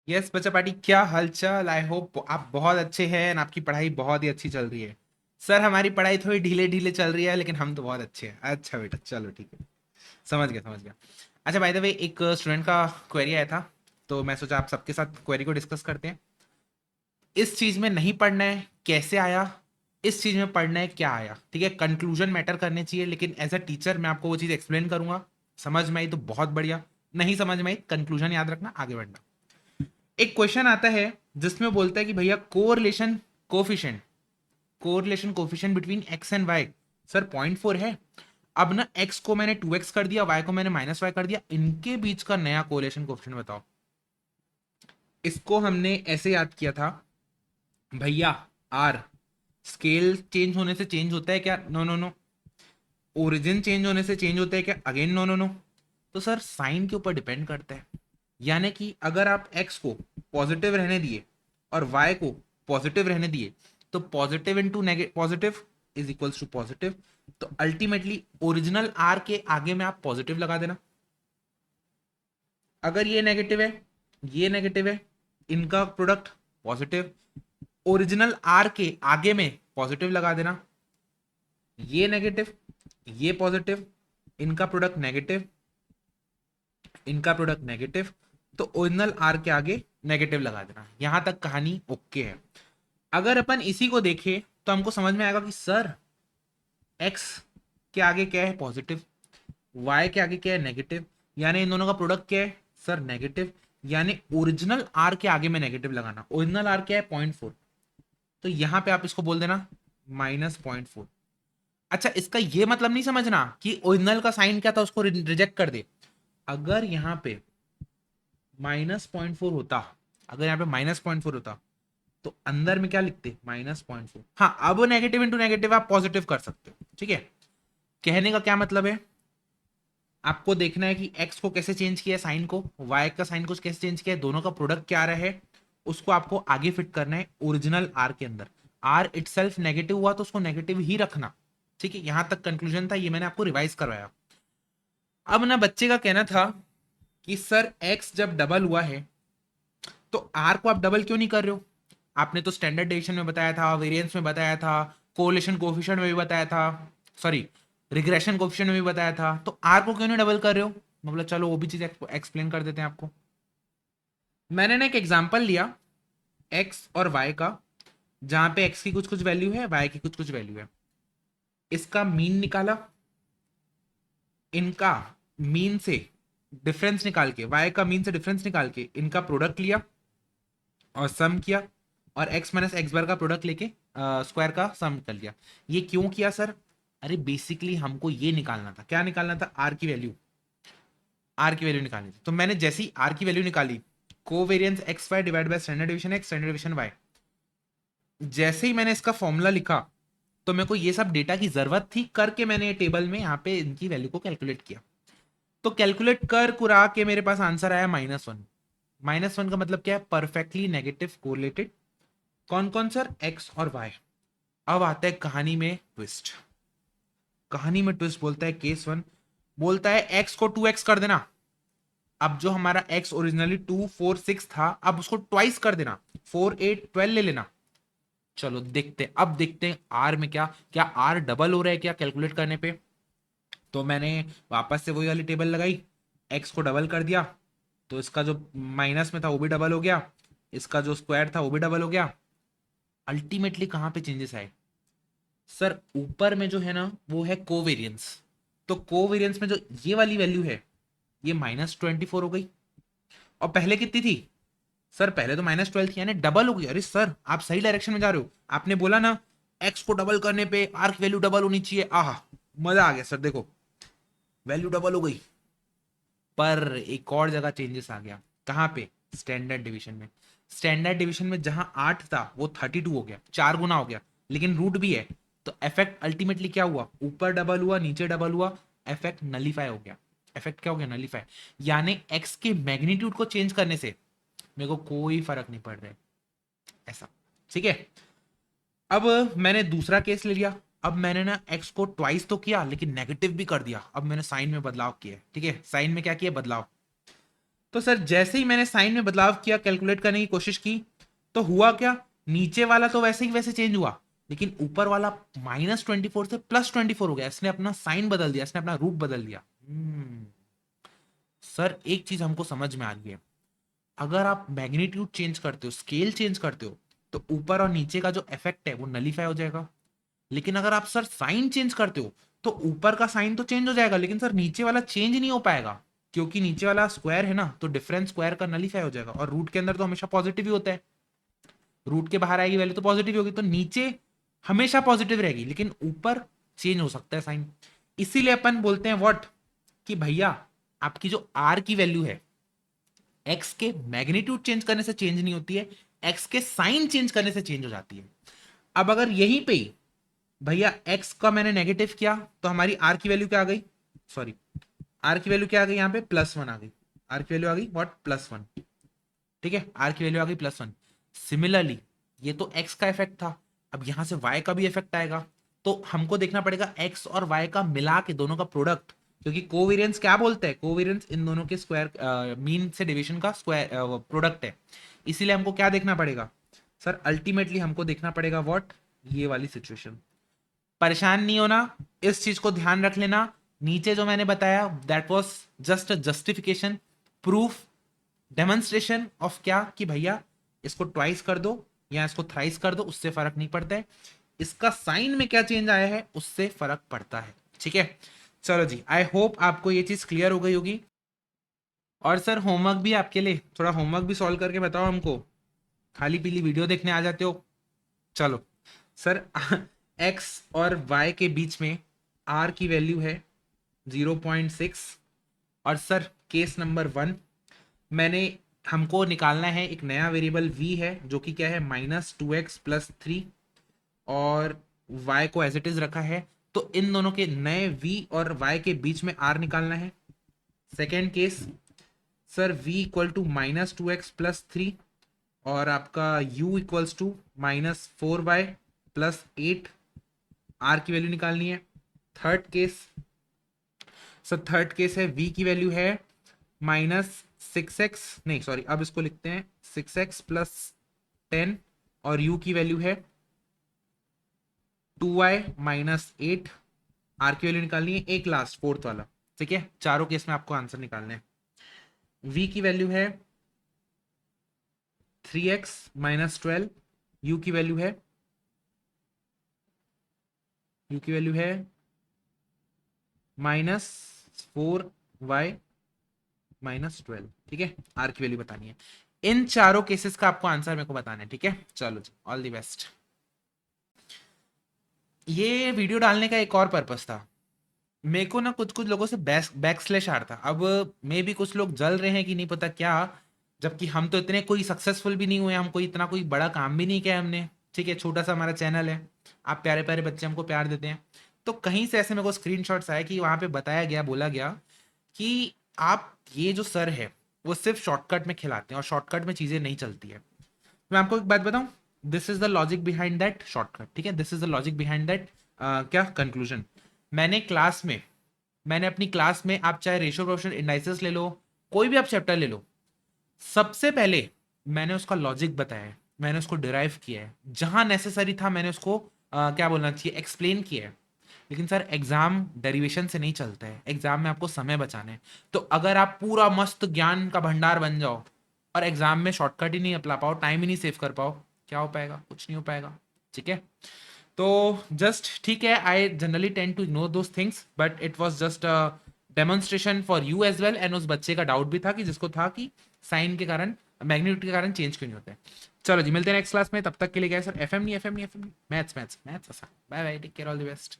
Yes बच्चा party, क्या हालचाल। आई होप आप बहुत अच्छे हैं and आपकी पढ़ाई बहुत ही अच्छी चल रही है। सर हमारी पढ़ाई थोड़ी ढीले ढीले चल रही है लेकिन हम तो बहुत अच्छे हैं। अच्छा बेटा, चलो ठीक है। समझ गया समझ गया। अच्छा बाय द वे, एक स्टूडेंट का क्वेरी आया था, तो मैं सोचा आप सबके साथ क्वेरी को डिस्कस करते हैं। इस चीज में नहीं पढ़ना है कैसे आया, इस चीज में पढ़ना है क्या आया। ठीक है, कंक्लूजन मैटर करने चाहिए, लेकिन एज अ टीचर मैं आपको वो चीज एक्सप्लेन करूंगा। समझ में आई तो बहुत बढ़िया, नहीं समझ में आई कंक्लूजन याद रखना, आगे बढ़ना। एक क्वेश्चन आता है जिसमें बोलता है कि भैया correlation coefficient between x and y. Sir 0.4 है। अब ना एक्स को मैंने 2x कर दिया, वाई को मैंने -y कर दिया, इनके बीच का नया कोरिलेशन कोफिशिएंट बताओ। इसको हमने ऐसे याद किया था भैया, आर स्केल चेंज होने से चेंज होता है क्या? No no no. Origin change होने से चेंज होता है क्या? Again no no no. तो सर साइन के ऊपर डिपेंड करता है। यानी कि अगर आप x को पॉजिटिव रहने दिए और y को पॉजिटिव रहने दिए, तो positive into positive is equals to positive. तो अल्टीमेटली ओरिजिनल r के आगे में आप पॉजिटिव लगा देना। अगर ये नेगेटिव है, ये नेगेटिव है, इनका प्रोडक्ट पॉजिटिव, ओरिजिनल r के आगे में पॉजिटिव लगा देना। ये नेगेटिव, ये पॉजिटिव, इनका प्रोडक्ट नेगेटिव, इनका प्रोडक्ट नेगेटिव, तो ओरिजिनल आर के आगे नेगेटिव लगा देना। यहां तक कहानी ओके है। अगर अपन इसी को देखें तो हमको समझ में आएगा कि सर एक्स के आगे क्या है? पॉजिटिव। वाई के आगे क्या है? नेगेटिव। यानी इन दोनों का प्रोडक्ट क्या है? Sir negative. यानी ओरिजिनल आर के आगे में नेगेटिव लगाना। ओरिजिनल आर क्या है? 0.4। तो यहां पे आप इसको बोल देना -0.4। अच्छा, इसका ये मतलब नहीं समझना कि ओरिजिनल का साइन क्या था उसको रिजेक्ट कर दे। अगर यहां पे -0.4 होता, अगर यहाँ पे -0.4 होता, तो अंदर में क्या लिखते? -0.4। हाँ, अब नेगेटिव इंटू नेगेटिव आप पॉजिटिव कर सकते हो। ठीक है, कहने का क्या मतलब है, आपको देखना है कि x को कैसे चेंज किया साइन को, y का साइन को कैसे चेंज किया, दोनों का प्रोडक्ट क्या रहा है, उसको आपको आगे फिट करना है ओरिजिनल r के अंदर। r इटसेल्फ नेगेटिव हुआ तो उसको नेगेटिव ही रखना। ठीक है, यहां तक कंक्लूजन था, ये मैंने आपको रिवाइज करवाया। अब ना बच्चे का कहना था कि सर x जब डबल हुआ है तो r को आप डबल क्यों नहीं कर रहे हो? आपने तो स्टैंडर्ड डेविएशन में बताया था, वेरिएंस में बताया था, कोरिलेशन कोएफिशिएंट में भी बताया था, सॉरी रिग्रेशन कोएफिशिएंट में भी बताया था, तो r को क्यों नहीं डबल कर रहे हो? मतलब चलो वो भी चीज एक्सप्लेन कर देते हैं आपको। मैंने ना एक एग्जांपल लिया x और y का, जहां पे x की कुछ कुछ वैल्यू है, y की कुछ कुछ वैल्यू है। इसका मीन निकाला, इनका मीन से डिफरेंस निकाल के, y का मीन से डिफरेंस निकाल के इनका प्रोडक्ट लिया और सम किया, और x माइनस एक्स बार का प्रोडक्ट लेके स्क्वायर का सम कर लिया। ये क्यों किया सर? अरे बेसिकली हमको ये निकालना था, क्या निकालना था? आर की वैल्यू, आर की वैल्यू निकालनी थी। तो मैंने जैसी आर की वैल्यू निकाली, covariance x y divide by standard division x standard division y, जैसे ही मैंने इसका फॉर्मूला लिखा, तो मेरे को ये सब डेटा की जरूरत थी करके मैंने ये टेबल में यहाँ पे इनकी वैल्यू को कैलकुलेट किया। तो कैलकुलेट कर कुरा के मेरे पास आंसर आया -1। -1 का मतलब क्या है? Perfectly negative correlated. कौन कौन सर? एक्स और वाई। अब आता है कहानी में ट्विस्ट। कहानी में ट्विस्ट बोलता है केस वन, बोलता है एक्स को 2x कर देना। अब जो हमारा एक्स ओरिजिनली 2 4 6 था, अब उसको ट्वाइस कर देना, 4 8 12 ले लेना। चलो देखते हैं, अब देखते हैं आर में क्या क्या आर डबल हो रहा है क्या कैलकुलेट करने पे। तो मैंने वापस से वही वाली टेबल लगाई, एक्स को डबल कर दिया, तो इसका जो माइनस में था वो भी डबल हो गया, इसका जो स्क्वायर था वो भी डबल हो गया। अल्टीमेटली कहां पे चेंजेस आए? सर ऊपर में जो है ना वो है कोवेरियंस। तो कोवेरियंस में जो ये वाली वैल्यू है, ये -24 हो गई। और पहले कितनी थी? सर पहले तो -12 थी, यानी डबल हो गई। अरे सर आप सही डायरेक्शन में जा रहे हो, आपने बोला ना एक्स को डबल करने पे आर की वैल्यू डबल होनी चाहिए। आहा, मजा आ गया सर, देखो वैल्यू डबल हो गई। पर एक और जगह चेंजेस आ गया। कहां पे? स्टैंडर्ड डिवीजन में। स्टैंडर्ड डिवीजन में जहां 8 था वो 32 हो गया, 4 गुना हो गया, लेकिन रूट भी है। तो इफेक्ट अल्टीमेटली क्या हुआ? ऊपर डबल हुआ, नीचे डबल हुआ, इफेक्ट नलीफाई हो गया। इफेक्ट क्या हो गया? नलीफाई। यानी एक्स के मैग्नीट्यूड को चेंज करने से मेरे को कोई फर्क नहीं पड़ रहा है, ऐसा। ठीक है, अब मैंने दूसरा केस ले लिया। अब मैंने ना एक्स को ट्वाइस तो किया लेकिन नेगेटिव भी कर दिया। अब मैंने साइन में बदलाव किया। ठीक है, साइन में क्या किया? बदलाव। तो सर जैसे ही मैंने साइन में बदलाव किया, कैलकुलेट करने की कोशिश की, तो हुआ क्या, नीचे वाला तो वैसे ही वैसे चेंज हुआ, लेकिन ऊपर वाला -24 से +24 हो गया। इसने अपना साइन बदल दिया, इसने अपना रूप बदल दिया। सर एक चीज हमको समझ में आ गई है, अगर आप मैग्नीट्यूड चेंज करते हो, स्केल चेंज करते हो, तो ऊपर और नीचे का जो इफेक्ट है वो नलीफाई हो जाएगा। लेकिन अगर आप सर साइन चेंज करते हो, तो ऊपर का साइन तो चेंज हो जाएगा, लेकिन सर नीचे वाला चेंज नहीं हो पाएगा, क्योंकि नीचे वाला स्क्वायर है ना, तो डिफरेंस स्क्वायर का नलीफाई हो जाएगा। और रूट के अंदर तो हमेशा पॉजिटिव ही होता है, रूट के बाहर आएगी वैल्यू तो पॉजिटिव होगी, तो नीचे हमेशा पॉजिटिव रहेगी, लेकिन ऊपर चेंज हो सकता है साइन। इसीलिए अपन बोलते हैं व्हाट, कि भैया आपकी जो आर की वैल्यू है, एक्स के मैग्नीट्यूड चेंज करने से चेंज नहीं होती है, एक्स के साइन चेंज करने से चेंज हो जाती है। अब अगर यहीं पे भैया एक्स का मैंने नेगेटिव किया, तो हमारी आर की वैल्यू क्या आ गई, सॉरी आर की वैल्यू क्या आ गई, यहां पे +1 आ गई। आर की वैल्यू आ गई व्हाट, +1। ठीक है, आर की वैल्यू आ गई +1। सिमिलरली ये तो एक्स का इफेक्ट था, अब यहां से वाई का भी इफेक्ट आएगा, तो हमको देखना पड़ेगा एक्स और वाई का मिला के दोनों का प्रोडक्ट, क्योंकि कोवेरियंस क्या बोलते हैं, कोवेरियंस इन दोनों के स्क्वायर मीन से डिवीजन का स्क्वायर प्रोडक्ट है। इसीलिए हमको क्या देखना पड़ेगा सर, अल्टीमेटली हमको देखना पड़ेगा व्हाट, ये वाली सिचुएशन। परेशान नहीं होना, इस चीज को ध्यान रख लेना। नीचे जो मैंने बताया that was just a justification, proof, demonstration of क्या, कि भैया इसको ट्वाइस कर दो या इसको थ्राइस कर दो, उससे फर्क नहीं पड़ता है, इसका साइन में क्या चेंज आया है उससे फर्क पड़ता है। ठीक है, चलो जी, आई होप आपको ये चीज क्लियर हो गई होगी। और सर होमवर्क भी आपके लिए, थोड़ा होमवर्क भी सॉल्व करके बताओ हमको, खाली पीली वीडियो देखने आ जाते हो। चलो सर x और y के बीच में r की वैल्यू है 0.6। और सर केस नंबर 1, मैंने हमको निकालना है एक नया वेरिएबल v है, जो कि क्या है -2x+3, और y को एज इट इज रखा है, तो इन दोनों के नए v और y के बीच में r निकालना है। Second case sir v =-2x+3, और आपका u =-4y+8, r की वैल्यू निकालनी है। Third case sir, third case है v की वैल्यू है -6x, नहीं सॉरी, अब इसको लिखते हैं 6x+10, और u की वैल्यू है 2y-8, r की वैल्यू निकालनी है। एक लास्ट फोर्थ वाला, ठीक है, चारों केस में आपको आंसर निकालने हैं। v की वैल्यू है 3x-12, u की वैल्यू है -4y-12। ठीक है, आर की वैल्यू बतानी है। इन चारों केसेस का आपको आंसर मेरे को बताना है। ठीक है, चलो जी, ऑल द बेस्ट। ये वीडियो डालने का एक और पर्पस था, मेरे को ना कुछ कुछ लोगों से बैक स्लैश आ रहा था। अब मे भी कुछ लोग जल रहे हैं कि नहीं पता क्या, जबकि हम तो इतने कोई सक्सेसफुल भी नहीं हुए, हम कोई इतना कोई बड़ा काम भी नहीं किया हमने। ठीक है, छोटा सा हमारा चैनल है, आप प्यारे प्यारे बच्चे हमको प्यार देते हैं। तो कहीं से ऐसे मेरे को स्क्रीनशॉट्स आए कि वहाँ पे बताया गया, बोला गया कि आप ये जो सर है वो सिर्फ शॉर्टकट में खिलाते हैं और शॉर्टकट में चीज़ें नहीं चलती है। मैं आपको एक बात बताऊं, this is the logic behind that shortcut. ठीक है, this is the logic behind that क्या कंक्लूजन। मैंने क्लास में, मैंने अपनी क्लास में, आप चाहे रेशियो प्रोपोर्शनल इंडाइसेस ले लो, कोई भी आप चैप्टर ले लो, सबसे पहले मैंने उसका लॉजिक बताया है, मैंने उसको डिराइव किया है, जहां नेसेसरी था मैंने उसको क्या बोलना चाहिए, एक्सप्लेन किया है। लेकिन सर एग्जाम डेरिवेशन से नहीं चलता है, एग्जाम में आपको समय बचाना है। तो अगर आप पूरा मस्त ज्ञान का भंडार बन जाओ और एग्जाम में शॉर्टकट ही नहीं अपना पाओ, टाइम ही नहीं सेव कर पाओ, क्या हो पाएगा, कुछ नहीं हो पाएगा। ठीक है, तो जस्ट ठीक है, I generally tend to ignore those things, but it was just a demonstration for you as well. And उस बच्चे का डाउट भी था कि जिसको था कि साइन के कारण, मैग्नीट्यूड के कारण चेंज क्यों नहीं होते हैं। चलो जी, मिलते हैं नेक्स्ट क्लास में, तब तक के लिए क्या है सर, एफएम नहीं, maths maths maths. Bye bye, take care, all the best.